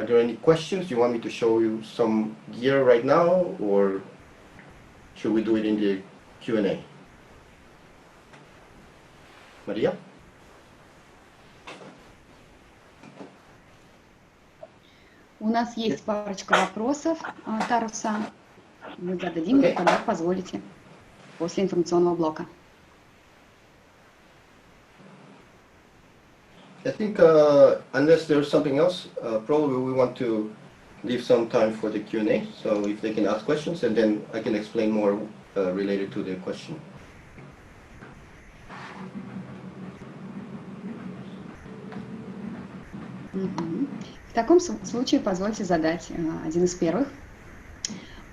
are there any questions? You want me to show you some gear right now, or should we do it in the Q&A? Maria? У нас есть парочка вопросов, Таруса. Мы зададим их, когда позволите, после информационного блока. I think unless there's something else, probably we want to leave some time for the Q&A. So if they can ask questions, and then I can explain more related to the question. В таком случае позвольте задать один из первых.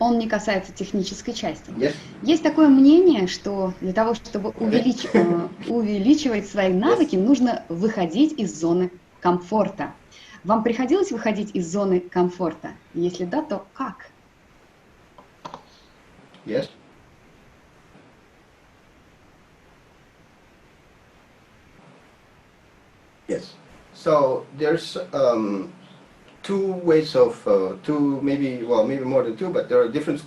Он не касается технической части. Yes. Есть такое мнение, что для того, чтобы увеличивать свои навыки, нужно выходить из зоны комфорта. Вам приходилось выходить из зоны комфорта? Если да, то как? Yes. Yes. So there's two ways of maybe more than two, but there are different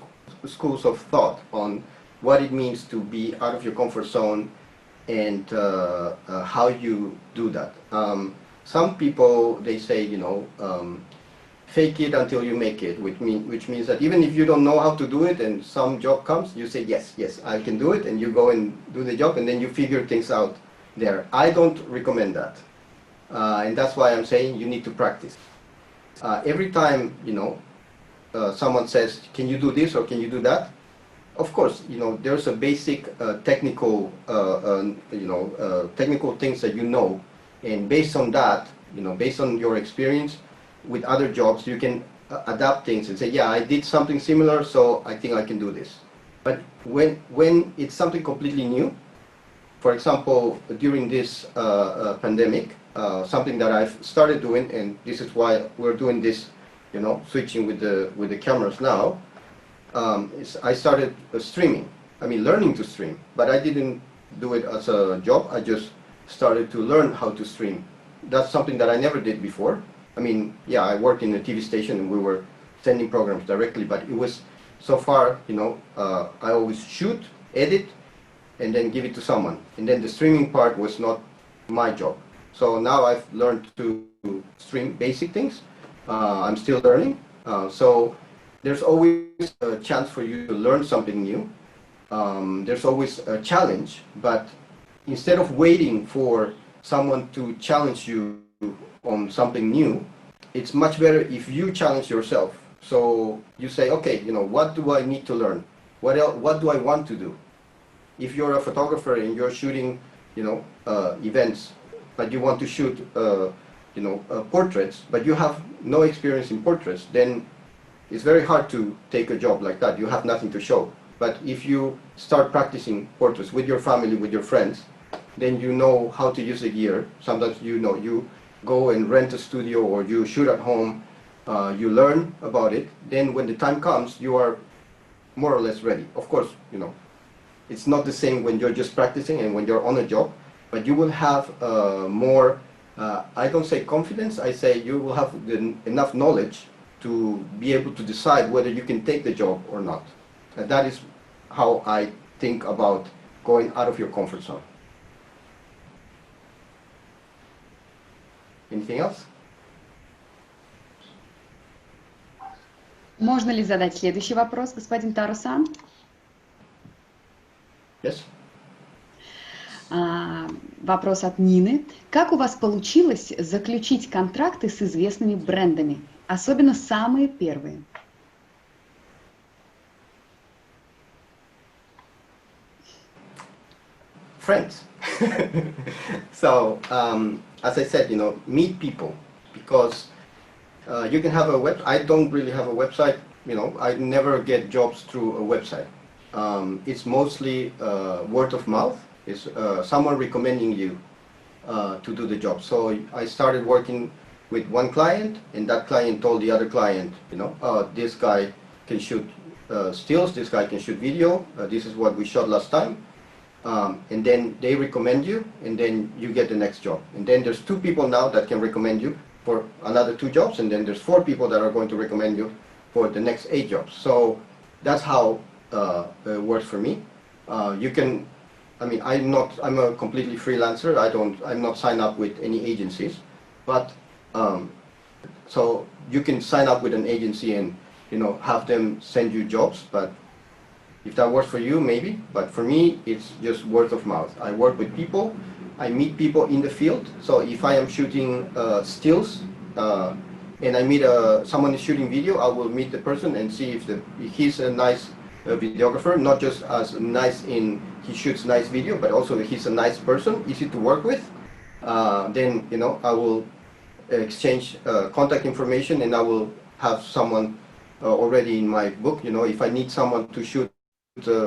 schools of thought on what it means to be out of your comfort zone and how you do that. Some people, they say, fake it until you make it, which means that even if you don't know how to do it and some job comes, you say, yes, I can do it, and you go and do the job, and then you figure things out there. I don't recommend that. And that's why I'm saying you need to practice. Every time, someone says, can you do this or can you do that? Of course, there's a basic technical things that and based on that, based on your experience with other jobs, you can adapt things and say, yeah, I did something similar, so I think I can do this. But when it's something completely new, for example, during this pandemic, something that I've started doing, and this is why we're doing this, switching with the cameras now, is I started streaming. Learning to stream, but I didn't do it as a job. I just started to learn how to stream. That's something that I never did before. I worked in a TV station and we were sending programs directly, but it was so far, I always shoot, edit, and then give it to someone. And then the streaming part was not my job. So now I've learned to stream basic things. I'm still learning. So there's always a chance for you to learn something new. There's always a challenge, but instead of waiting for someone to challenge you on something new, it's much better if you challenge yourself. So you say, okay, what do I need to learn? What do I want to do? If you're a photographer and you're shooting, events, but you want to shoot, portraits, but you have no experience in portraits, then it's very hard to take a job like that. You have nothing to show. But if you start practicing portraits with your family, with your friends, then you know how to use the gear. Sometimes you go and rent a studio or you shoot at home, you learn about it. Then when the time comes, you are more or less ready. Of course, it's not the same when you're just practicing and when you're on a job, but you will have more, I don't say confidence, I say you will have enough knowledge to be able to decide whether you can take the job or not. And that is how I think about going out of your comfort zone. Anything else? Можно ли задать следующий вопрос, господин Таро-сан? Yes. Вопрос от Нины. Как у вас получилось заключить контракты с известными брендами, особенно самые первые? Friends. So, as I said, meet people, because you can have a website. I don't really have a website. I never get jobs through a website. It's mostly word of mouth. It's someone recommending you to do the job. So I started working with one client, and that client told the other client, this guy can shoot stills, this guy can shoot video, this is what we shot last time. And then they recommend you, and then you get the next job. And then there's two people now that can recommend you, for another 2 jobs, and then there's 4 people that are going to recommend you for the next 8 jobs. So that's how it works for me. You can, I mean, I'm a completely freelancer. I'm not signed up with any agencies, but so you can sign up with an agency and, you know, have them send you jobs. But if that works for you, maybe. But for me, it's just word of mouth. I work with people. I meet people in the field. So if I am shooting stills and I meet someone is shooting video, I will meet the person and see if he's a nice videographer, not just as nice in he shoots nice video, but also he's a nice person, easy to work with. Then, you know, I will exchange contact information, and I will have someone already in my book. You know, if I need someone to shoot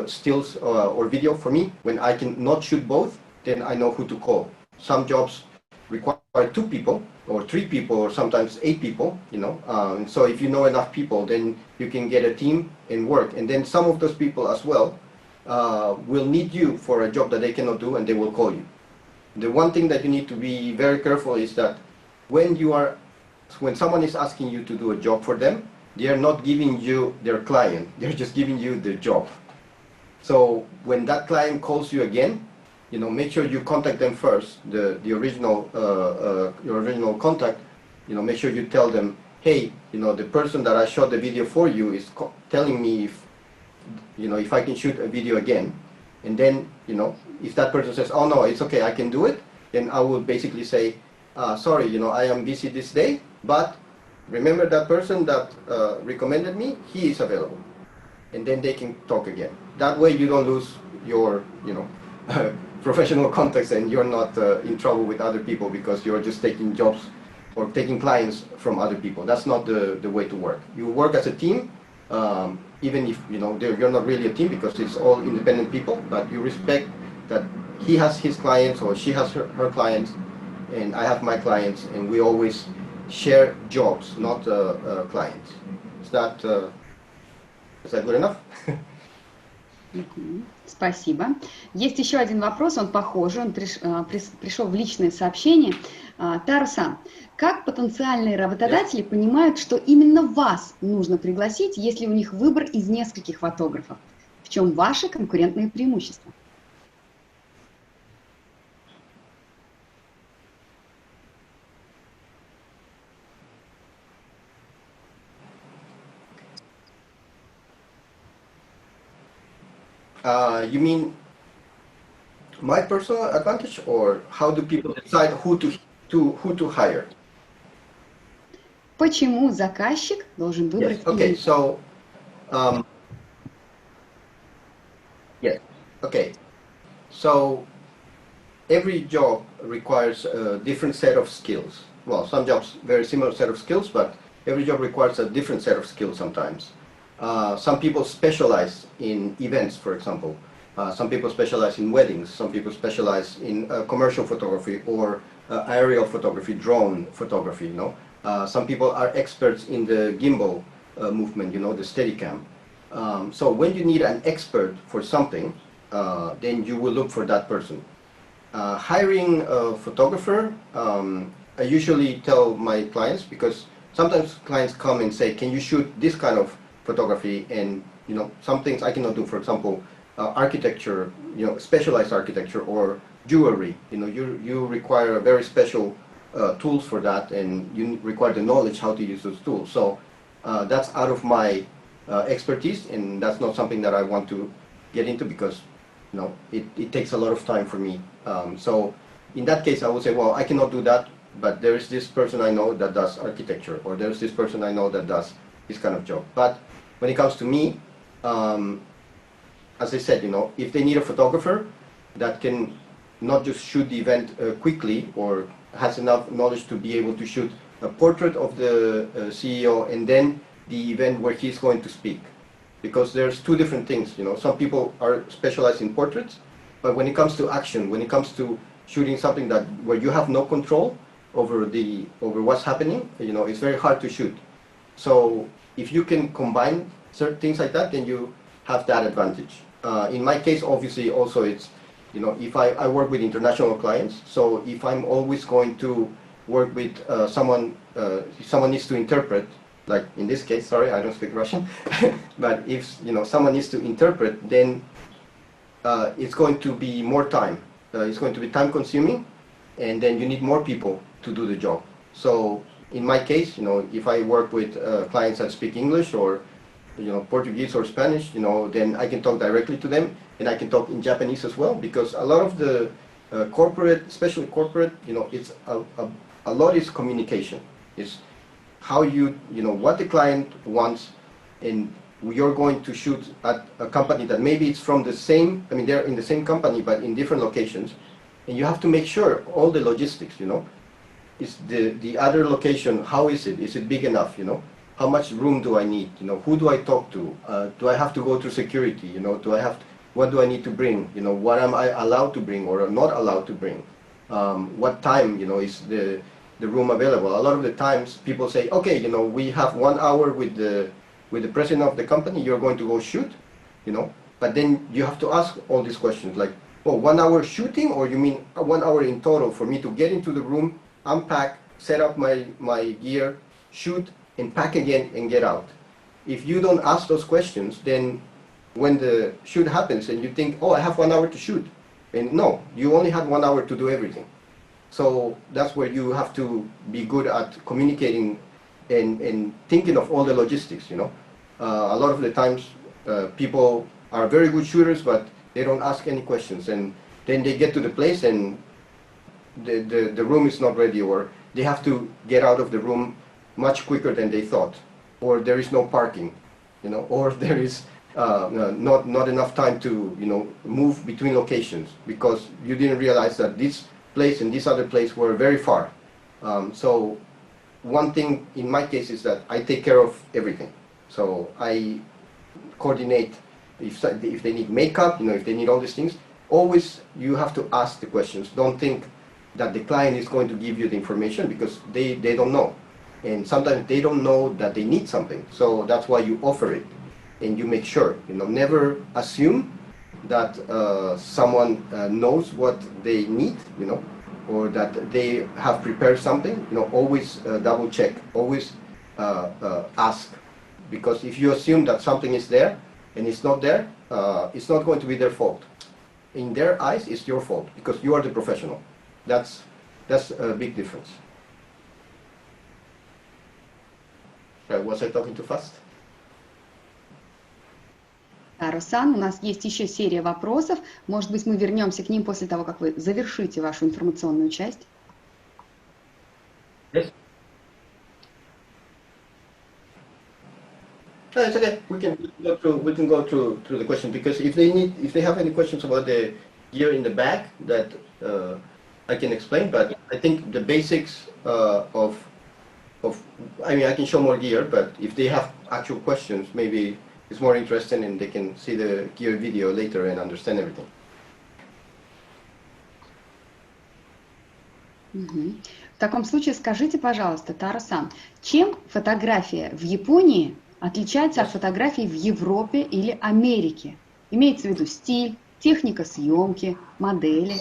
stills or video for me, when I can not shoot both, then I know who to call. Some jobs require 2 people or 3 people or sometimes 8 people, you know. So if you know enough people, then you can get a team and work. And then some of those people as well will need you for a job that they cannot do, and they will call you. The one thing that you need to be very careful is that when someone is asking you to do a job for them, they are not giving you their client, they're just giving you the job. So when that client calls you again, you know, make sure you contact them first, your original contact. You know, make sure you tell them, hey, you know, the person that I shot the video for you is telling me if, you know, if I can shoot a video again. And then, you know, if that person says, oh no, it's okay, I can do it, then I will basically say, sorry, you know, I am busy this day, but remember that person that recommended me, he is available. And then they can talk again. That way you don't lose your, you know, professional context, and you're not in trouble with other people because you're just taking jobs or taking clients from other people. That's not the way to work. You work as a team, even if, you know, you're not really a team because it's all independent people, but you respect that he has his clients or she has her clients, and I have my clients, and we always share jobs, not clients. Is that good enough? Спасибо. Есть еще один вопрос, он похожий, он пришел в личное сообщение. Таро-сан, как потенциальные работодатели понимают, что именно вас нужно пригласить, если у них выбор из нескольких фотографов? В чем ваши конкурентные преимущества? You mean my personal advantage, or how do people decide who to hire? Почему заказчик должен выбрать Yes. Okay. именно? So, yes. Okay. So every job requires a different set of skills. Well, some jobs very similar set of skills, but every job requires a different set of skills sometimes. Some people specialize in events, for example. Some people specialize in weddings. Some people specialize in commercial photography or aerial photography, drone photography. You know, some people are experts in the gimbal movement. You know, the Steadicam. So when you need an expert for something, then you will look for that person. Hiring a photographer, I usually tell my clients, because sometimes clients come and say, "Can you shoot this kind of photography?" And, you know, some things I cannot do. For example, architecture, you know, specialized architecture or jewelry. You know, you require a very special tools for that, and you require the knowledge how to use those tools. So that's out of my expertise, and that's not something that I want to get into, because, you know, it takes a lot of time for me. So in that case, I would say, well, I cannot do that, but there is this person I know that does architecture, or there's this person I know that does this kind of job. But when it comes to me, as I said, you know, if they need a photographer that can not just shoot the event quickly, or has enough knowledge to be able to shoot a portrait of the CEO and then the event where he's going to speak. Because there's 2 different things, you know. Some people are specialized in portraits, but when it comes to action, when it comes to shooting something where you have no control over what's happening, you know, it's very hard to shoot. So if you can combine certain things like that, then you have that advantage. In my case, obviously, also it's, you know, if I work with international clients, so if I'm always going to work with someone, if someone needs to interpret, like in this case, sorry, I don't speak Russian, but if someone needs to interpret, then it's going to be more time. It's going to be time consuming, and then you need more people to do the job. So in my case, if I work with clients that speak English or Portuguese or Spanish, then I can talk directly to them, and I can talk in Japanese as well, because a lot of the corporate, especially corporate, it's a lot is communication. It's how what the client wants, and you're going to shoot at a company that maybe it's from the same, they're in the same company but in different locations, and you have to make sure all the logistics, is the other location, how is it? Is it big enough, How much room do I need? Who do I talk to? Do I have to go through security? What do I need to bring? What am I allowed to bring or not allowed to bring? What time, is the room available? A lot of the times people say, okay, we have 1 hour with the president of the company, you're going to go shoot, but then you have to ask all these questions like, oh, 1 hour shooting, or you mean 1 hour in total for me to get into the room, unpack, set up my gear, shoot, and pack again and get out. If you don't ask those questions, then when the shoot happens and you think, oh, I have 1 hour to shoot, and no, you only had 1 hour to do everything. So that's where you have to be good at communicating and thinking of all the logistics, A lot of the times people are very good shooters, but they don't ask any questions, and then they get to the place and the room is not ready, or they have to get out of the room much quicker than they thought, or there is no parking, or there is not enough time to move between locations because you didn't realize that this place and this other place were very far. So one thing in my case is that I take care of everything. So I coordinate if they need makeup, if they need all these things. Always you have to ask the questions. Don't think that the client is going to give you the information, because they don't know. And sometimes they don't know that they need something. So that's why you offer it and you make sure. Never assume that someone knows what they need, or that they have prepared something. Always double check, always ask. Because if you assume that something is there and it's not there, it's not going to be their fault. In their eyes, it's your fault because you are the professional. That's a big difference. Was I talking too fast? Таро-сан, у нас есть еще серия вопросов. Может быть, мы вернемся к ним после того, как вы завершите вашу информационную часть. Yes. No, it's okay. We can go through the question, because if they have any questions about the gear in the back, that I can explain. But I think the basics I can show more gear, but if they have actual questions, maybe it's more interesting and they can see the gear video later and understand everything. В таком случае скажите, пожалуйста, Таро-сан, чем фотография в Японии отличается от фотографий в Европе или Америке? Имеется в виду стиль, техника съемки, модели.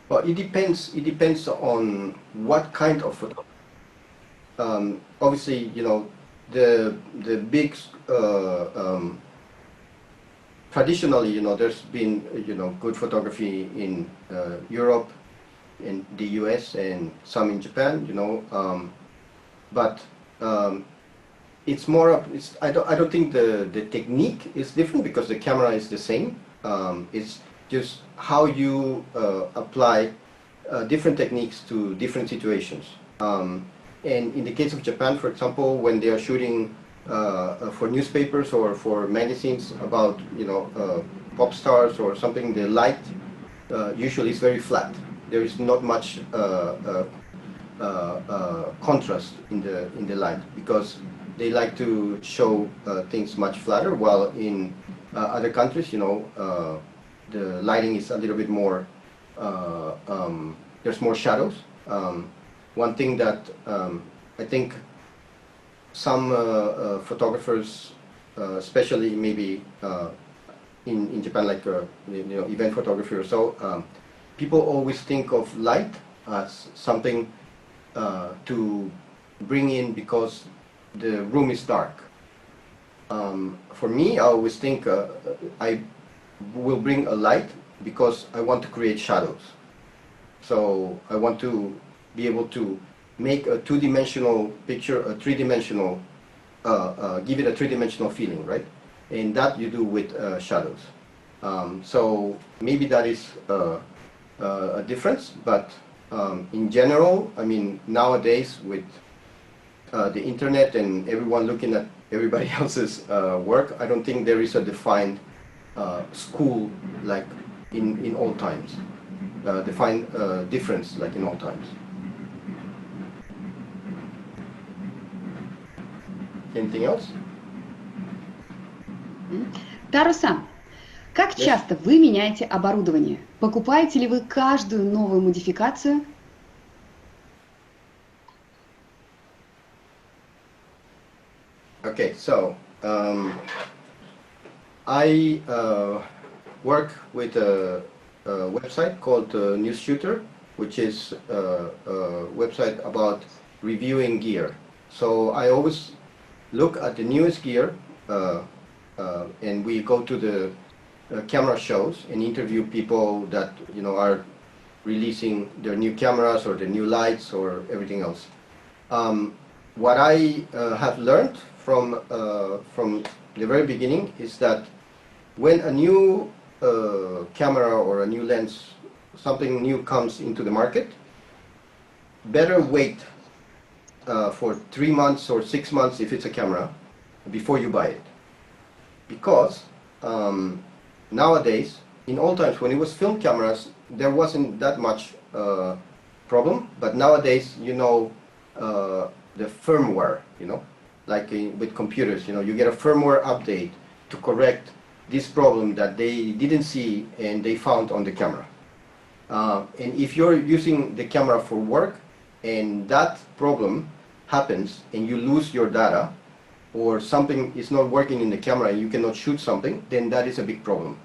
Well, it depends. It depends on what kind of photo. Obviously, the big traditionally, there's been good photography in Europe, in the US, and some in Japan. But it's more of I don't think the technique is different, because the camera is the same. It's just how you apply different techniques to different situations. And in the case of Japan, for example, when they are shooting for newspapers or for magazines about pop stars or something, the light usually is very flat. There is not much contrast in the light, because they like to show things much flatter, while in other countries, the lighting is a little bit more, there's more shadows. One thing that I think some photographers, especially maybe in Japan, like event photography or so, people always think of light as something to bring in because the room is dark. For me, I always think I will bring a light because I want to create shadows. So I want to be able to make a two-dimensional picture, a three-dimensional, give it a three-dimensional feeling, right? And that you do with shadows. So maybe that is a difference, but in general, I mean, nowadays with the internet and everyone looking at everybody else's work, I don't think there is a defined school like in old times, defined difference like in old times. Anything else? Таро-сан, как Yes. часто вы меняете оборудование? Покупаете ли вы каждую новую модификацию? Okay, so I work with a website called News Shooter, which is a website about reviewing gear. So I always look at the newest gear, and we go to the camera shows and interview people that are releasing their new cameras or the new lights or everything else. What I have learned from the very beginning is that when a new camera or a new lens, something new comes into the market, better wait for 3 months or 6 months if it's a camera before you buy it. Because nowadays, in old times when it was film cameras, there wasn't that much problem, but nowadays, the firmware, like with computers, you get a firmware update to correct this problem that they didn't see and they found on the camera. And if you're using the camera for work and that problem happens and you lose your data, or something is not working in the camera and you cannot shoot something, then that is a big problem.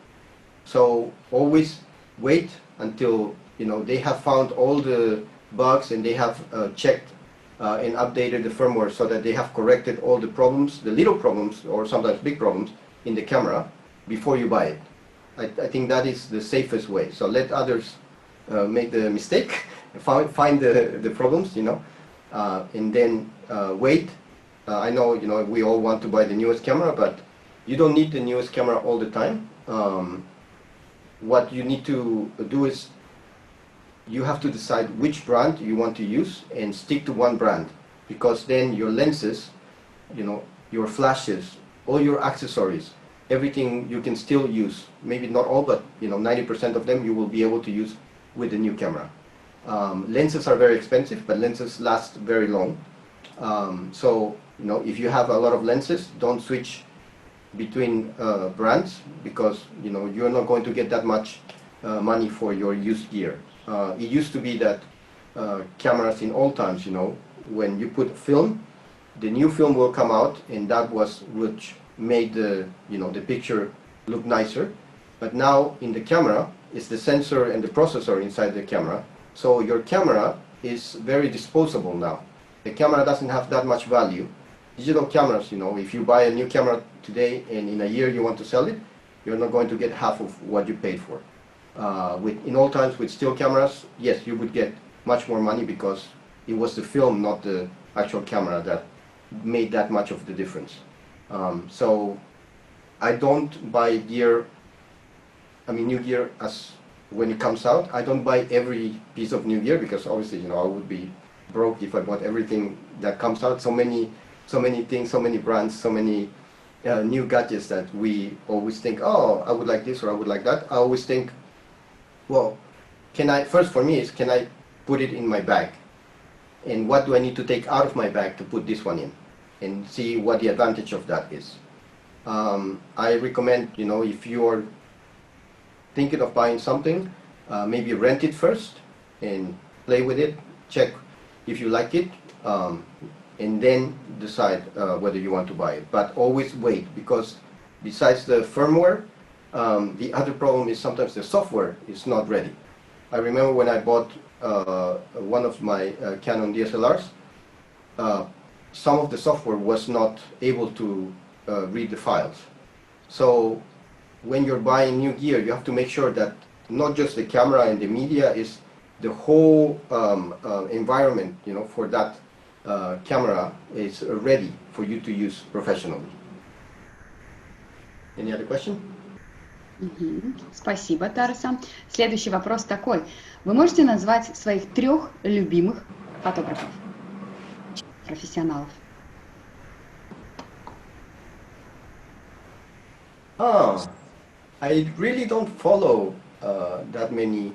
So always wait until they have found all the bugs and they have checked and updated the firmware so that they have corrected all the problems, the little problems or sometimes big problems in the camera before you buy it. I think that is the safest way. So let others make the mistake, find the problems, and then wait. I know, we all want to buy the newest camera, but you don't need the newest camera all the time. What you need to do is you have to decide which brand you want to use and stick to one brand, because then your lenses, your flashes, all your accessories, everything you can still use. Maybe not all, but 90% of them you will be able to use with the new camera. Lenses are very expensive, but lenses last very long. So if you have a lot of lenses, don't switch between brands, because you're not going to get that much money for your used gear. It used to be that cameras in old times, when you put film, the new film will come out, and that was which made the picture look nicer. But now in the camera, it's the sensor and the processor inside the camera. So your camera is very disposable now. The camera doesn't have that much value. Digital cameras, if you buy a new camera today and in a year you want to sell it, you're not going to get half of what you paid for. In old times with still cameras, yes, you would get much more money because it was the film, not the actual camera, that made that much of the difference. So I don't buy gear, new gear as when it comes out. I don't buy every piece of new gear because obviously, I would be broke if I bought everything that comes out. So many things, so many brands, so many new gadgets that we always think, oh, I would like this or I would like that. I always think, well, first for me is, can I put it in my bag? And what do I need to take out of my bag to put this one in? And see what the advantage of that is. I recommend, if you're thinking of buying something, maybe rent it first and play with it, check if you like it. and then decide whether you want to buy it. But always wait, because besides the firmware, the other problem is sometimes the software is not ready. I remember when I bought one of my Canon DSLRs, some of the software was not able to read the files. So when you're buying new gear, you have to make sure that not just the camera and the media, is the whole environment, you know, for that camera is ready for you to use professionally. Any other question? Спасибо, Таро-сан. Следующий вопрос такой. Вы можете назвать своих 3 любимых фотографов, профессионалов? I really don't follow that many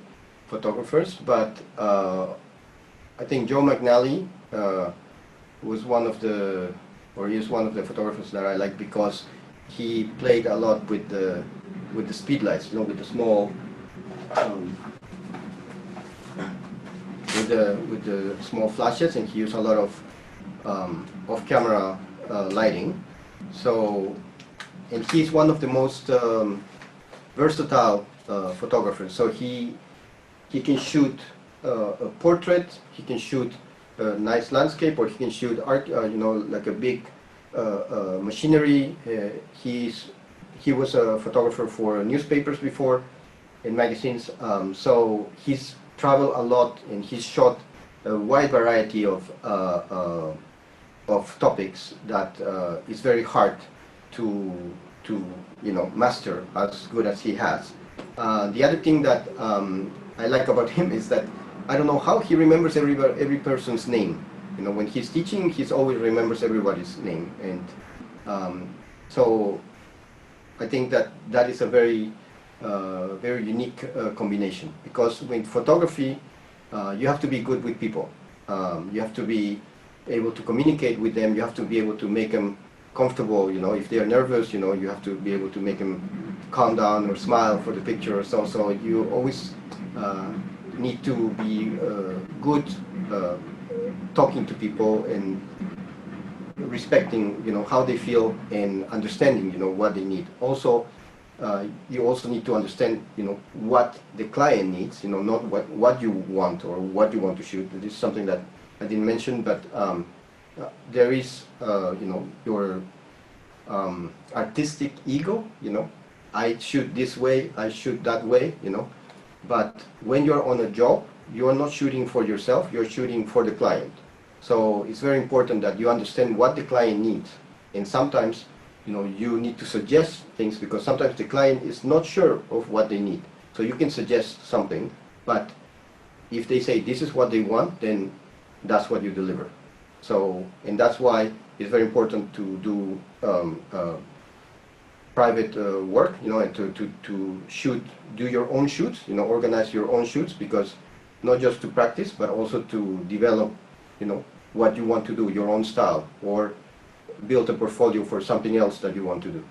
photographers, but I think Joe McNally was one of the, or is one of the photographers that I like, because he played a lot with the speed lights, you know, with the small, with the small flashes, and he used a lot of off-camera lighting. So, and he's one of the most versatile photographers. So he can shoot a portrait, he can shoot a nice landscape, or he can shoot art, you know, like a big machinery. He was a photographer for newspapers before, and magazines. So he's traveled a lot, and he's shot a wide variety of topics that is very hard to you know, master as good as he has. The other thing that I like about him is that I don't know how he remembers every person's name. You know, when he's teaching, he always remembers everybody's name, and so I think that is a very very unique combination, because with photography you have to be good with people. You have to be able to communicate with them. You have to be able to make them comfortable. You know, if they are nervous, you know, you have to be able to make them calm down or smile for the picture or so. So you always need to be good talking to people and respecting, you know, how they feel, and understanding, you know, what they need. Also, you also need to understand, you know, what the client needs, you know, not what you want or what you want to shoot. This is something that I didn't mention, but there is, you know, your artistic ego, you know. I shoot this way, I shoot that way, you know. But when you're on a job, you're not shooting for yourself, you're shooting for the client. So it's very important that you understand what the client needs. And sometimes, you know, you need to suggest things, because sometimes the client is not sure of what they need. So you can suggest something, but if they say this is what they want, then that's what you deliver. So, and that's why it's very important to do private work, you know, and to shoot, do your own shoots, you know, organize your own shoots, because not just to practice, but also to develop, you know, what you want to do, your own style, or build a portfolio for something else that you want to do.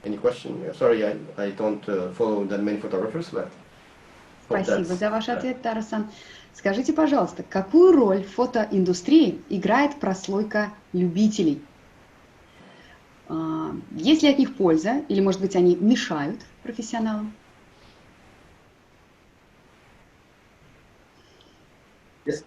Any question? Sorry, I don't follow that many photographers, but... Спасибо за ваш ответ, Таро-сан. Скажите, пожалуйста, какую роль в фотоиндустрии играет прослойка любителей? Есть ли от них польза, или, может быть, они мешают профессионалам? Yes.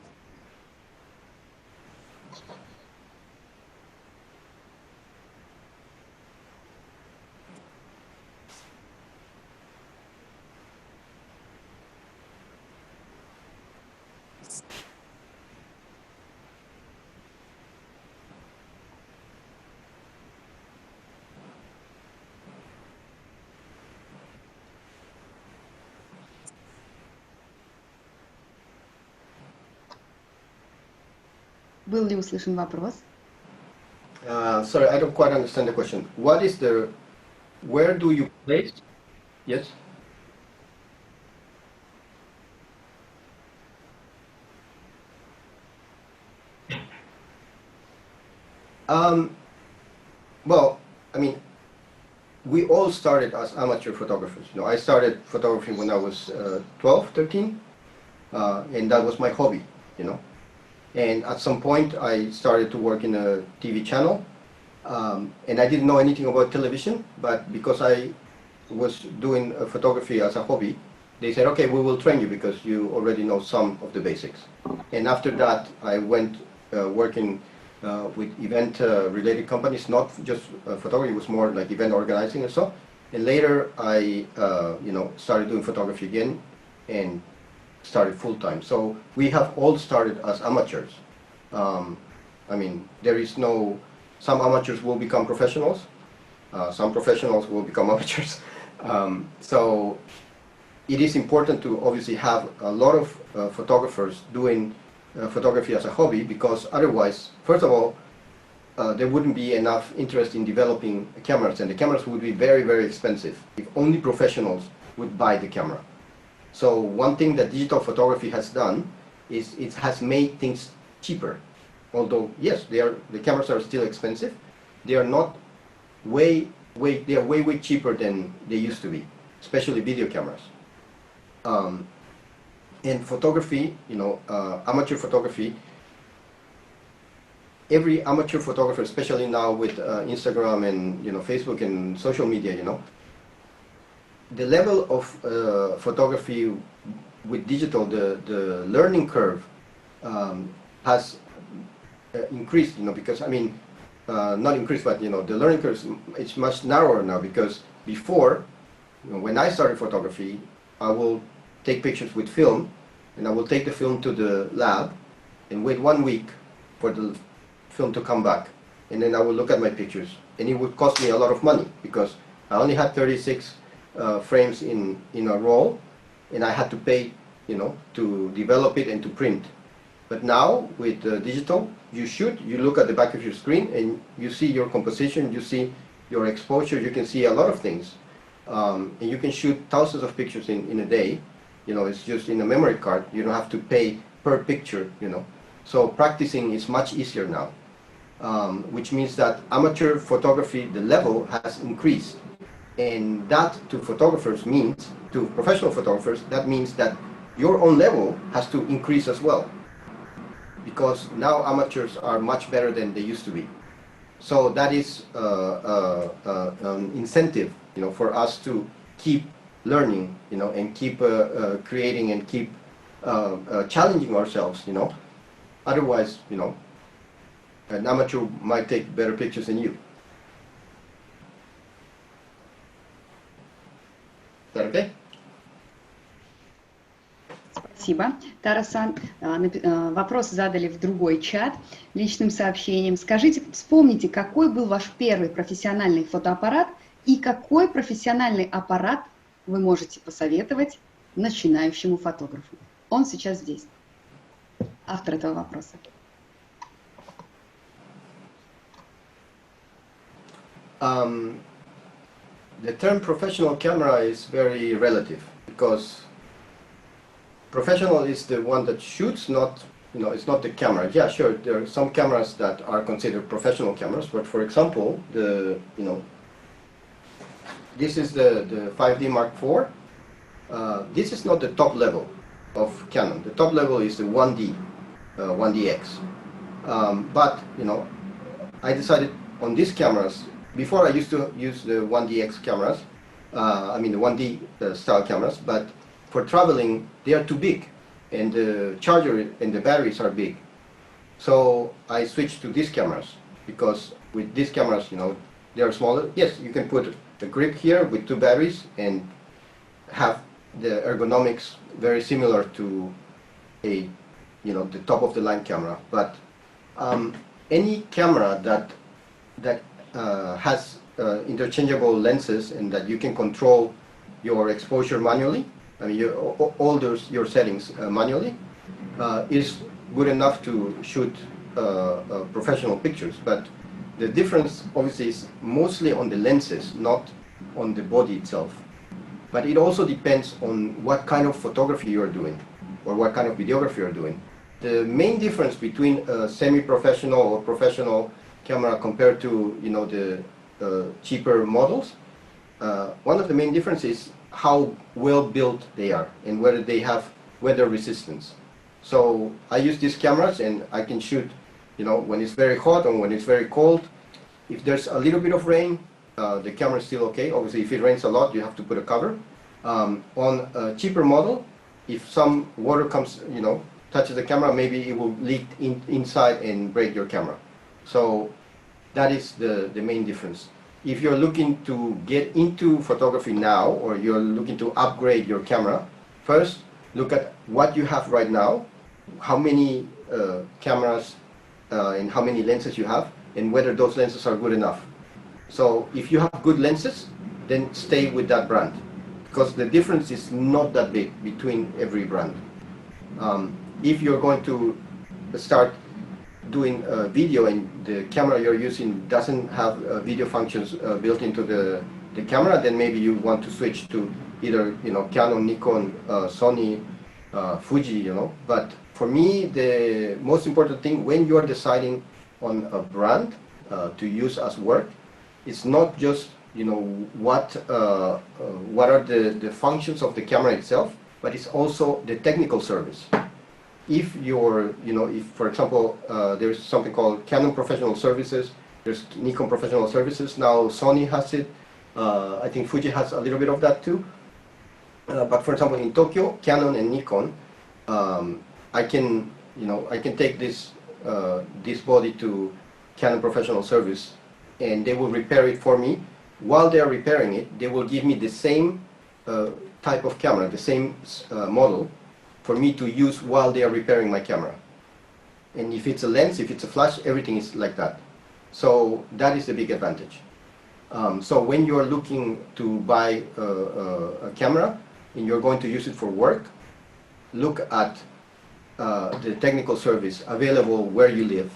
Был ли услышан вопрос? Sorry, I don't quite understand the question. What is the... Where do you place? Yes? Well, I mean, we all started as amateur photographers. You know, I started photography when I was 12, 13, and that was my hobby, you know. And at some point, I started to work in a TV channel. And I didn't know anything about television, but because I was doing photography as a hobby, they said, okay, we will train you because you already know some of the basics. And after that, I went working with event-related companies, not just photography, it was more like event organizing and so. And later, I started doing photography again and started full-time. So we have all started as amateurs. I mean, there is no, some amateurs will become professionals, some professionals will become amateurs. So it is important to obviously have a lot of photographers doing photography as a hobby, because otherwise, first of all, there wouldn't be enough interest in developing cameras, and the cameras would be very, very expensive if only professionals would buy the camera. So one thing that digital photography has done is it has made things cheaper. Although, yes, the cameras are still expensive, they are not way cheaper than they used to be, especially video cameras. In photography, amateur photography, every amateur photographer, especially now with Instagram and Facebook and social media, the level of photography with digital, the learning curve has increased, because I mean, not increased, but the learning curve is much narrower now, because before, when I started photography, I will take pictures with film, and I will take the film to the lab and wait 1 week for the film to come back, and then I will look at my pictures, and it would cost me a lot of money because I only had 36 frames in a roll, and I had to pay to develop it and to print. But now with digital, you look at the back of your screen and you see your composition, you see your exposure, you can see a lot of things, and you can shoot thousands of pictures in a day. It's just in a memory card. You don't have to pay per picture. So practicing is much easier now, which means that amateur photography, the level has increased. And that to photographers means, to professional photographers, that means that your own level has to increase as well. Because now amateurs are much better than they used to be. So that is an incentive, for us to keep learning, and keep creating and keep challenging ourselves, Otherwise, an amateur might take better pictures than you. Is that okay? Спасибо, Таро-сан. Вопрос задали в другой чат личным сообщением. Скажите, вспомните, какой был ваш первый профессиональный фотоаппарат и какой профессиональный аппарат вы можете посоветовать начинающему фотографу? Он сейчас здесь. Автор этого вопроса. The term professional camera is very relative, because professional is the one that shoots, not, it's not the camera. Yeah, sure, there are some cameras that are considered professional cameras, but for example, this is the 5D Mark IV. This is not the top level of Canon. The top level is the 1D, 1DX. But, I decided on these cameras. Before I used to use the 1DX cameras, the 1D style cameras, but for traveling, they are too big, and the charger and the batteries are big. So I switched to these cameras, because with these cameras, they are smaller. Yes, you can put a grip here with 2 batteries and have the ergonomics very similar to the top of the line camera. But any camera that has interchangeable lenses and that you can control your exposure manually, all your settings manually, is good enough to shoot professional pictures. But the difference obviously is mostly on the lenses, not on the body itself. But it also depends on what kind of photography you are doing or what kind of videography you are doing. The main difference between a semi-professional or professional camera compared to the cheaper models, one of the main differences is how well built they are and whether they have weather resistance. So I use these cameras and I can shoot, when it's very hot and when it's very cold. If there's a little bit of rain, the camera is still okay. Obviously, if it rains a lot, you have to put a cover. On a cheaper model, if some water comes, touches the camera, maybe it will leak inside and break your camera. So that is the main difference. If you're looking to get into photography now, or you're looking to upgrade your camera, first look at what you have right now, how many cameras and how many lenses you have, and whether those lenses are good enough. So if you have good lenses, then stay with that brand, because the difference is not that big between every brand. If you're going to start doing video and the camera you're using doesn't have video functions built into the camera, then maybe you want to switch to either Canon, Nikon, Sony, Fuji, But for me, the most important thing when you're deciding on a brand to use as work, it's not just what are the functions of the camera itself, but it's also the technical service. If you're, if for example, there's something called Canon Professional Services, there's Nikon Professional Services, now Sony has it, I think Fuji has a little bit of that too. But for example, in Tokyo, Canon and Nikon, I can take this body to Canon Professional Service, and they will repair it for me. While they are repairing it, they will give me the same type of camera, the same model, for me to use while they are repairing my camera. And if it's a lens, if it's a flash, everything is like that. So that is the big advantage. So when you're looking to buy a camera and you're going to use it for work, look at the technical service available where you live,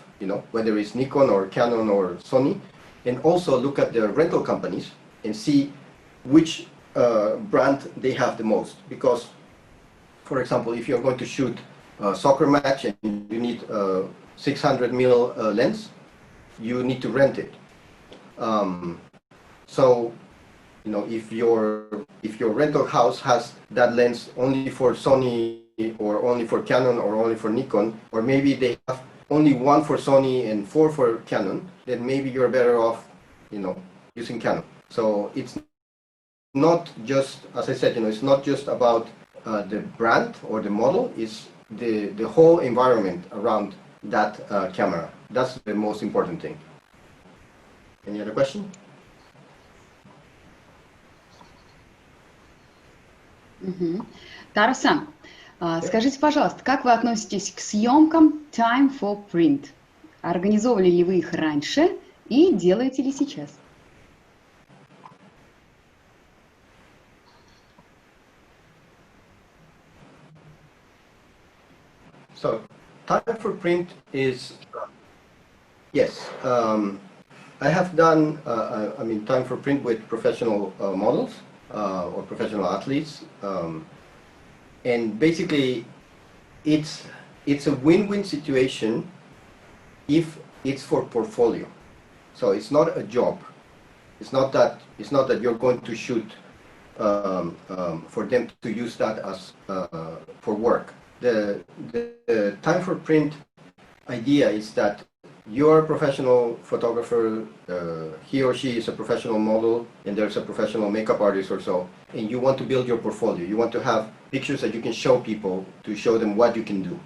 whether it's Nikon or Canon or Sony, and also look at the rental companies and see which brand they have the most. Because for example, if you're going to shoot a soccer match and you need a 600mm lens, you need to rent it. So, if your rental house has that lens only for Sony or only for Canon or only for Nikon, or maybe they have only one for Sony and 4 for Canon, then maybe you're better off, using Canon. So it's not just, as I said, it's not just about the brand or the model, is the whole environment around that camera. That's the most important thing. Any other question? Таро-сан, скажите, пожалуйста, как вы относитесь к съемкам Time for Print? Организовывали ли вы их раньше и делаете ли сейчас? So, Time for Print is, yes, I have done, Time for Print with professional models or professional athletes, and basically it's a win-win situation if it's for portfolio. So it's not a job. It's not that you're going to shoot for them to use that as for work. The Time for Print idea is that you're a professional photographer, he or she is a professional model, and there's a professional makeup artist or so, and you want to build your portfolio. You want to have pictures that you can show people to show them what you can do.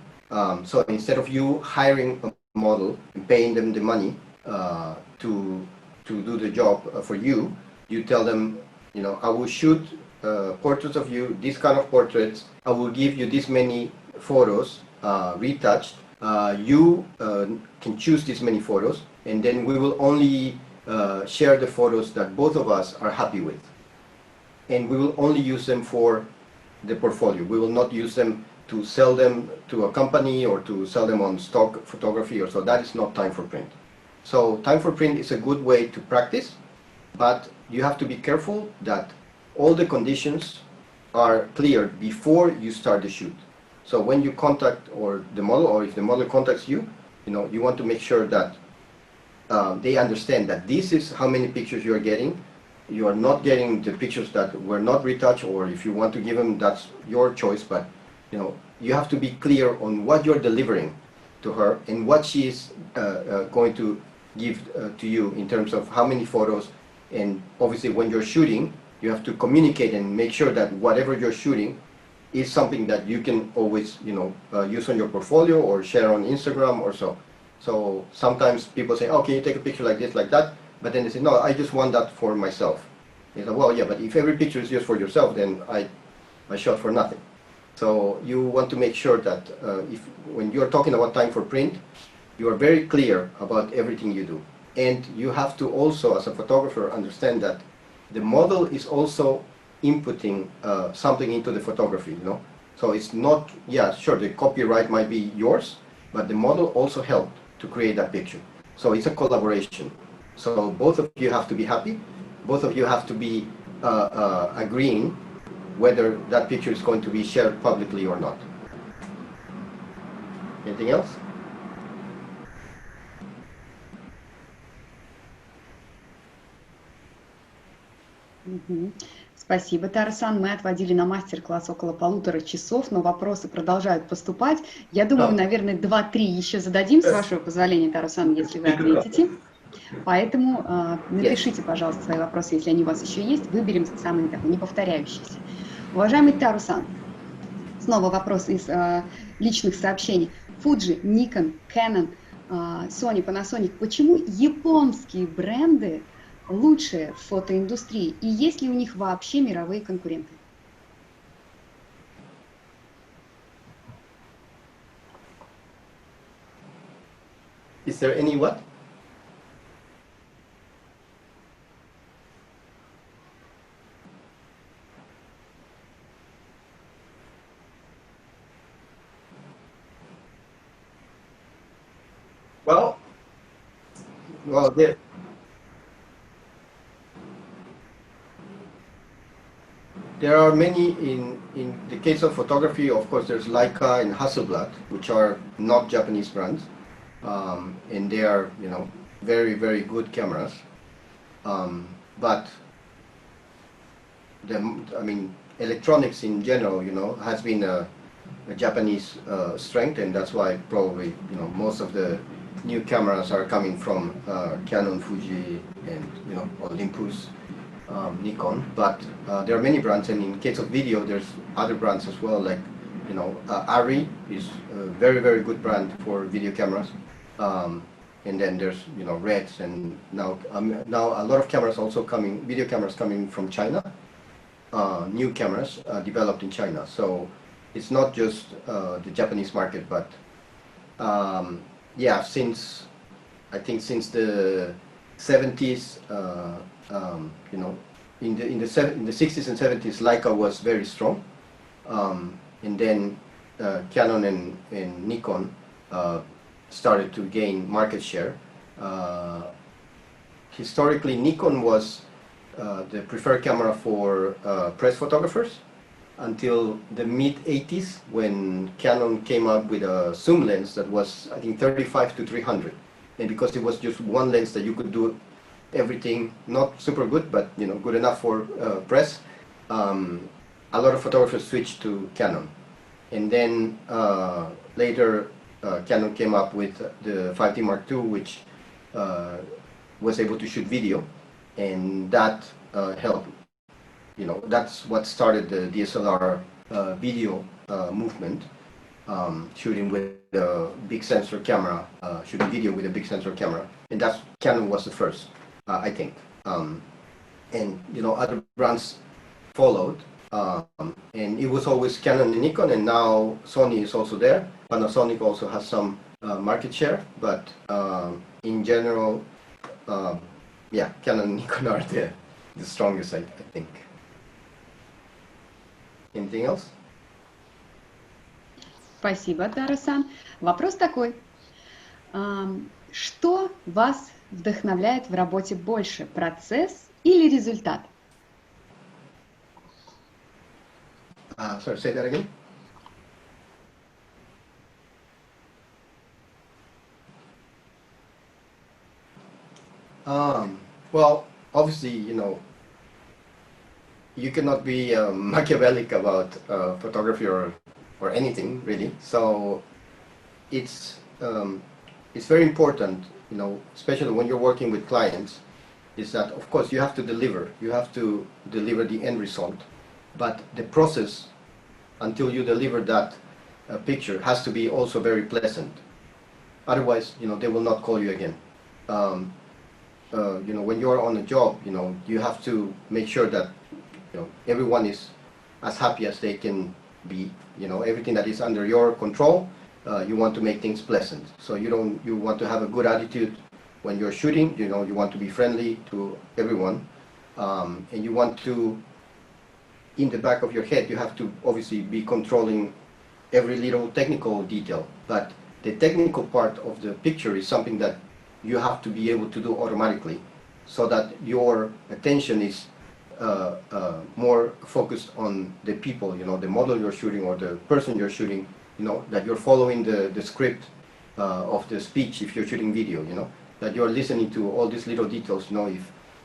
So instead of you hiring a model and paying them the money to do the job for you, you tell them, I will shoot portraits of you, these kind of portraits. I will give you this many photos retouched. You can choose this many photos, and then we will only share the photos that both of us are happy with, and we will only use them for the portfolio. We will not use them to sell them to a company or to sell them on stock photography or so. That is not Time for Print. So Time for Print is a good way to practice, but you have to be careful that all the conditions are cleared before you start the shoot. So when you contact the model, or if the model contacts you, you want to make sure that they understand that this is how many pictures you are getting. You are not getting the pictures that were not retouched, or if you want to give them, that's your choice. But you have to be clear on what you're delivering to her and what she is going to give to you in terms of how many photos. And obviously when you're shooting, you have to communicate and make sure that whatever you're shooting is something that you can always, use on your portfolio or share on Instagram or so. So sometimes people say, oh, can you take a picture like this, like that? But then they say, no, I just want that for myself. They say, well, yeah, but if every picture is just for yourself, then I shot for nothing. So you want to make sure that when you're talking about time for print, you are very clear about everything you do. And you have to also, as a photographer, understand that the model is also inputting something into the photography, So it's not, yeah, sure, the copyright might be yours, but the model also helped to create that picture. So it's a collaboration. So both of you have to be happy. Both of you have to be agreeing whether that picture is going to be shared publicly or not. Anything else? Спасибо, Таро-сан. Мы отводили на мастер-класс около 1,5 часов, но вопросы продолжают поступать. Я думаю, наверное, 2-3 еще зададим, с вашего позволения, Таро-сан, если вы ответите. Поэтому напишите, пожалуйста, свои вопросы, если они у вас еще есть. Выберем самый такой неповторяющийся. Уважаемый Таро-сан, снова вопрос из личных сообщений. Fuji, Nikon, Canon, Sony, Panasonic. Почему японские бренды лучшие в фотоиндустрии? И есть ли у них вообще мировые конкуренты? Is there any what? Well, there are many in the case of photography. Of course, there's Leica and Hasselblad, which are not Japanese brands, and they are very, very good cameras. But electronics in general, has been a Japanese strength, and that's why probably most of the new cameras are coming from Canon, Fuji, and Olympus, Nikon. But there are many brands, and in case of video, there's other brands as well. Like Arri is a very, very good brand for video cameras. And then there's Reds, and now a lot of cameras also video cameras coming from China. New cameras developed in China. So it's not just the Japanese market, but yeah, I think since the 70s, in the 60s and 70s, Leica was very strong, and then Canon and Nikon started to gain market share. Historically, Nikon was the preferred camera for press photographers until the mid-80s, when Canon came up with a zoom lens that was, I think, 35 to 300. And because it was just one lens that you could do everything, not super good, but good enough for press, a lot of photographers switched to Canon. And then later, Canon came up with the 5D Mark II, which was able to shoot video, and that helped. That's what started the DSLR video movement, shooting with a big sensor camera, shooting video with a big sensor camera, and that's Canon was the first, I think. And other brands followed, and it was always Canon and Nikon, and now Sony is also there. Panasonic also has some market share, but in general, yeah, Canon and Nikon are the strongest, I think. Anything else? Спасибо, Таро-сан. Вопрос такой. Что вас вдохновляет в работе больше, процесс или результат? Sorry, say that again. Well, obviously, you cannot be Machiavellic about photography or or anything really. So it's very important, you know, especially when you're working with clients, is that of course you have to deliver. You have to deliver the end result, but the process until you deliver that picture has to be also very pleasant. Otherwise, you know, they will not call you again. You know, when you're on a job, you know, you have to make sure that, you know, everyone is as happy as they can be. You know, everything that is under your control, you want to make things pleasant. So you want to have a good attitude when you're shooting. You know, you want to be friendly to everyone, and you want to, in the back of your head, you have to obviously be controlling every little technical detail. But the technical part of the picture is something that you have to be able to do automatically, so that your attention is more focused on the people, you know, the model you're shooting or the person you're shooting, you know, that you're following the script of the speech if you're shooting video, you know, that you're listening to all these little details, you know,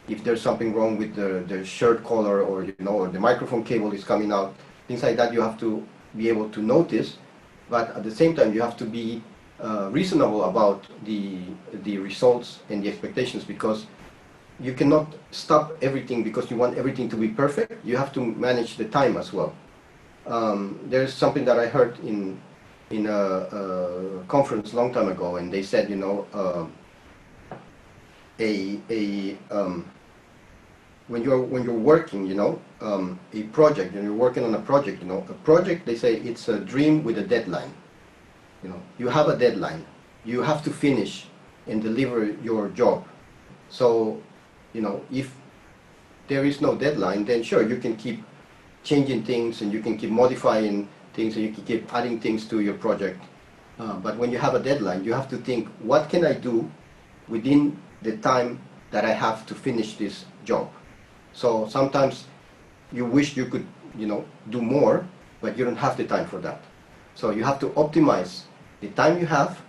if there's something wrong with the shirt collar, or, you know, or the microphone cable is coming out, things like that, you have to be able to notice, but at the same time you have to be reasonable about the results and the expectations, because you cannot stop everything because you want everything to be perfect. You have to manage the time as well. There's something that I heard in a conference a long time ago, and they said, you know, when you're working, you know, a project, and you're working on a project, you know, a project, they say it's a dream with a deadline. You know, you have a deadline. You have to finish and deliver your job. So, you know, if there is no deadline, then sure, you can keep changing things, and you can keep modifying things, and you can keep adding things to your project. But when you have a deadline, you have to think, what can I do within the time that I have to finish this job? So sometimes you wish you could, you know, do more, but you don't have the time for that. So you have to optimize the time you have.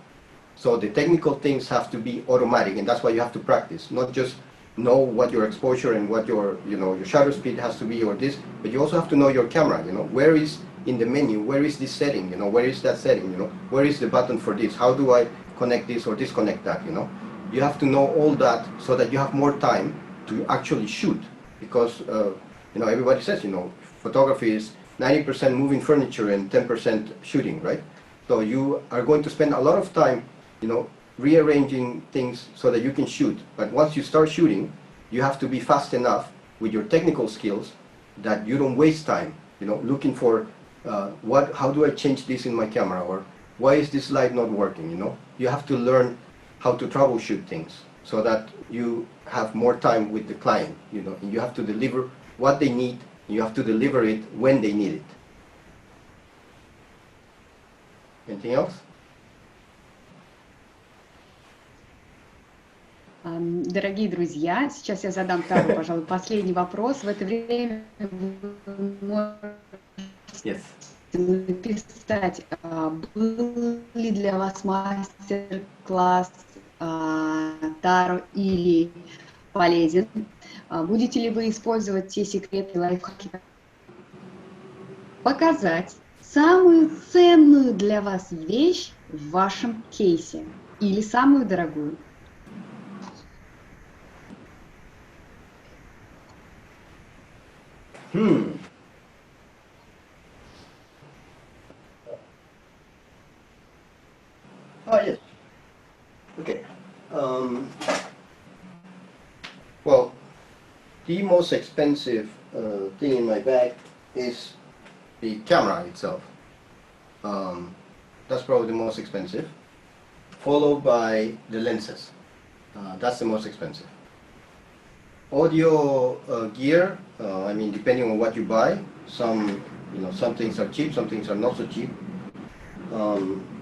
So the technical things have to be automatic, and that's why you have to practice, not just know what your exposure and what your, you know, your shutter speed has to be or this, but you also have to know your camera, you know, where is in the menu, where is this setting, you know, where is that setting, you know, where is the button for this, how do I connect this or disconnect that, you know. You have to know all that so that you have more time to actually shoot, because, you know, everybody says, you know, photography is 90% moving furniture and 10% shooting, right? So you are going to spend a lot of time, you know, rearranging things so that you can shoot. But once you start shooting, you have to be fast enough with your technical skills that you don't waste time, you know, looking for how do I change this in my camera, or why is this light not working, you know. You have to learn how to troubleshoot things so that you have more time with the client, you know, and you have to deliver what they need. You have to deliver it when they need it. Anything else? Дорогие друзья, сейчас я задам Таро, пожалуй, последний вопрос. В это время вы можете написать, был ли для вас мастер-класс Таро или полезен? Будете ли вы использовать те секреты, лайфхаки, показать самую ценную для вас вещь в вашем кейсе или самую дорогую? Oh, yes. Okay. Well, the most expensive thing in my bag is the camera itself. That's probably the most expensive, followed by the lenses. That's the most expensive. Audio gear, I mean, depending on what you buy, some things are cheap, some things are not so cheap.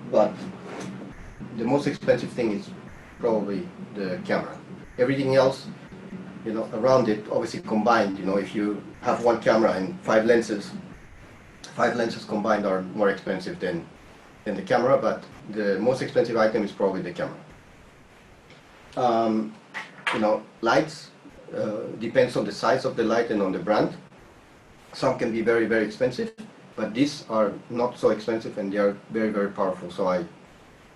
But the most expensive thing is probably the camera. Everything else, you know, around it, obviously combined, you know, if you have one camera and five lenses combined are more expensive than the camera, but the most expensive item is probably the camera. You know, lights, depends on the size of the light and on the brand. Some can be very, very expensive, but these are not so expensive and they are very, very powerful. So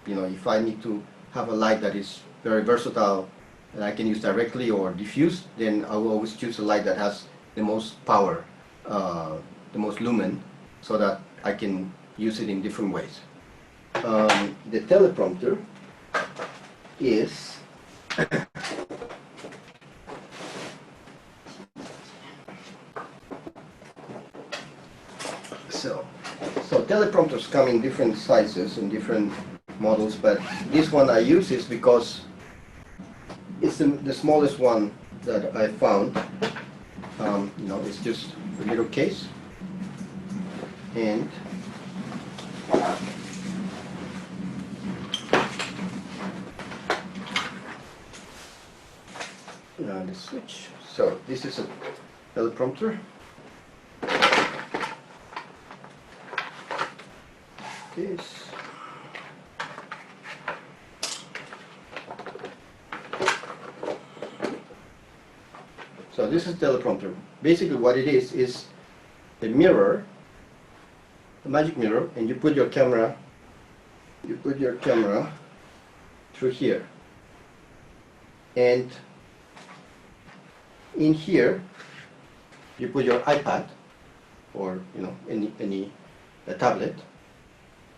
if I need to have a light that is very versatile and I can use directly or diffuse, then I will always choose a light that has the most power, the most lumen, so that I can use it in different ways. The teleprompter is so teleprompters come in different sizes and different models, but this one I use is because it's the smallest one that I found. It's just a little case, and the switch. So this is a teleprompter. This. So this is teleprompter. Basically what it is a mirror, a magic mirror, and you put your camera through here. And in here you put your iPad or any tablet,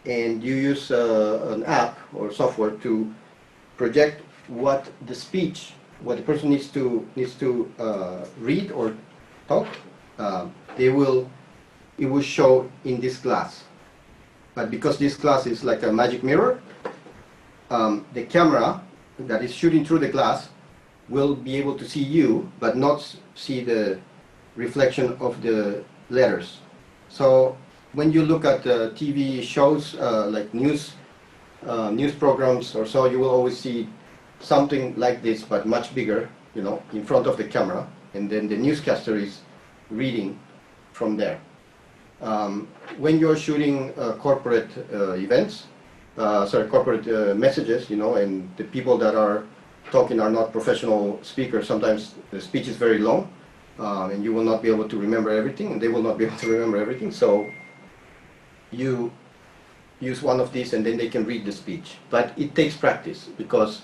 and you use an app or software to project what the person needs to read or talk. It will show in this glass. But because this glass is like a magic mirror, the camera that is shooting through the glass will be able to see you, but not see the reflection of the letters. So when you look at TV shows like news programs or so, you will always see something like this, but much bigger, in front of the camera, and then the newscaster is reading from there. When you're shooting corporate events, corporate messages, and the people that are talking are not professional speakers, sometimes the speech is very long, and you will not be able to remember everything, and they will not be able to remember everything. So you use one of these, and then they can read the speech. But it takes practice, because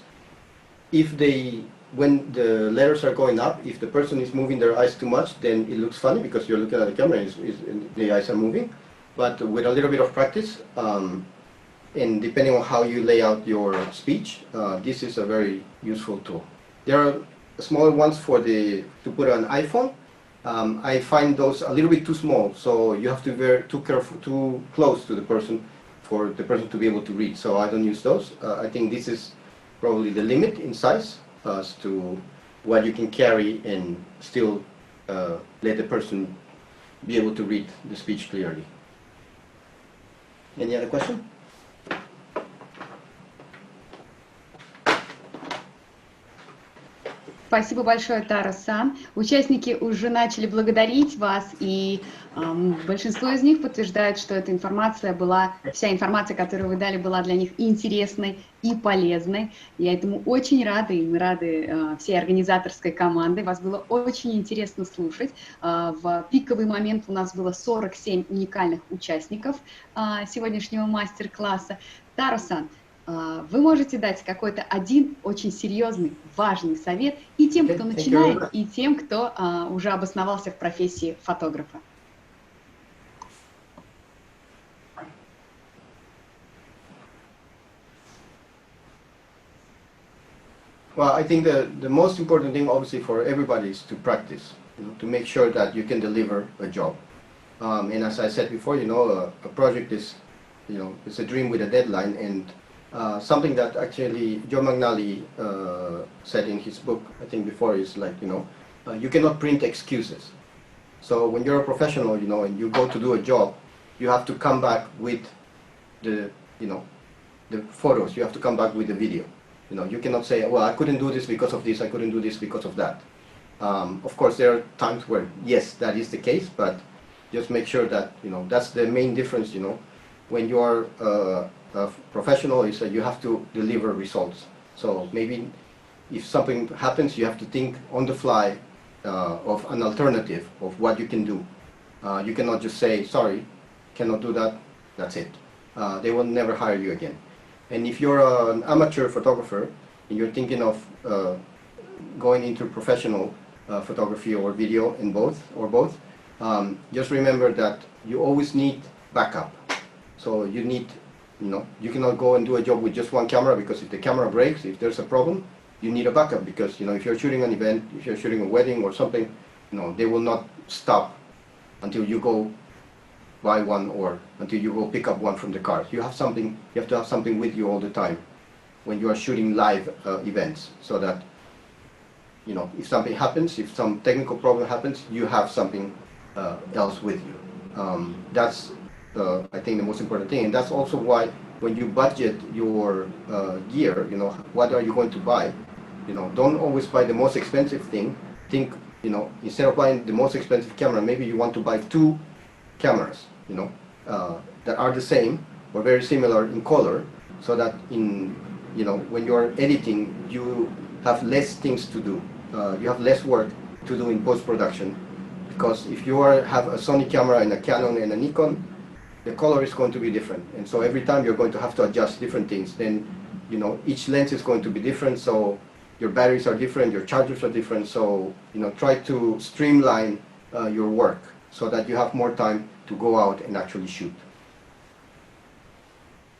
when the letters are going up, if the person is moving their eyes too much, then it looks funny because you're looking at the camera and the eyes are moving. But with a little bit of practice, and depending on how you lay out your speech, this is a very useful tool. There are smaller ones to put on iPhone. I find those a little bit too small, so you have to be too close to the person for the person to be able to read. So I don't use those. I think this is probably the limit in size as to what you can carry and still let the person be able to read the speech clearly. Any other question? Спасибо большое, Таро-сан. Участники уже начали благодарить вас, и большинство из них подтверждают, что эта информация вся информация, которую вы дали, была для них интересной и полезной. Я этому очень рада, и мы рады всей организаторской команды. Вас было очень интересно слушать. В пиковый момент у нас было 47 уникальных участников сегодняшнего мастер-класса. Таро-сан, вы можете дать какой-то один очень серьезный, важный совет и тем, кто начинает, и тем, кто уже обосновался в профессии фотографа. Well, I think the most important thing, obviously, for everybody is to practice, to make sure that you can deliver a job. And as I said before, a project is, it's a dream with a deadline, and something that actually Joe McNally said in his book, I think before, is like, you cannot print excuses. So when you're a professional, and you go to do a job, you have to come back with the photos, you have to come back with the video. You cannot say, well, I couldn't do this because of this, I couldn't do this because of that. Of course, there are times where, yes, that is the case, but just make sure that, that's the main difference, when you are a professional, is that you have to deliver results. So maybe if something happens, you have to think on the fly of an alternative of what you can do. You cannot just say, sorry, cannot do that, that's it. They will never hire you again. And if you're an amateur photographer and you're thinking of going into professional photography or video in both, just remember that you always need backup. So you need, you cannot go and do a job with just one camera, because if the camera breaks, if there's a problem, you need a backup, because if you're shooting an event, if you're shooting a wedding or something, they will not stop until you go buy one or until you go pick up one from the car. You have to have something with you all the time when you are shooting live events, so that if something happens, if some technical problem happens, you have something else with you. That's I think the most important thing, and that's also why when you budget your gear, what are you going to buy? Don't always buy the most expensive thing. Think, instead of buying the most expensive camera, maybe you want to buy 2 cameras, that are the same or very similar in color, so that when you are editing, you have less things to do. You have less work to do in post-production, because if you have a Sony camera and a Canon and a Nikon, the color is going to be different, and so every time you're going to have to adjust different things. Then each lens is going to be different, so your batteries are different, your chargers are different. So try to streamline your work so that you have more time to go out and actually shoot.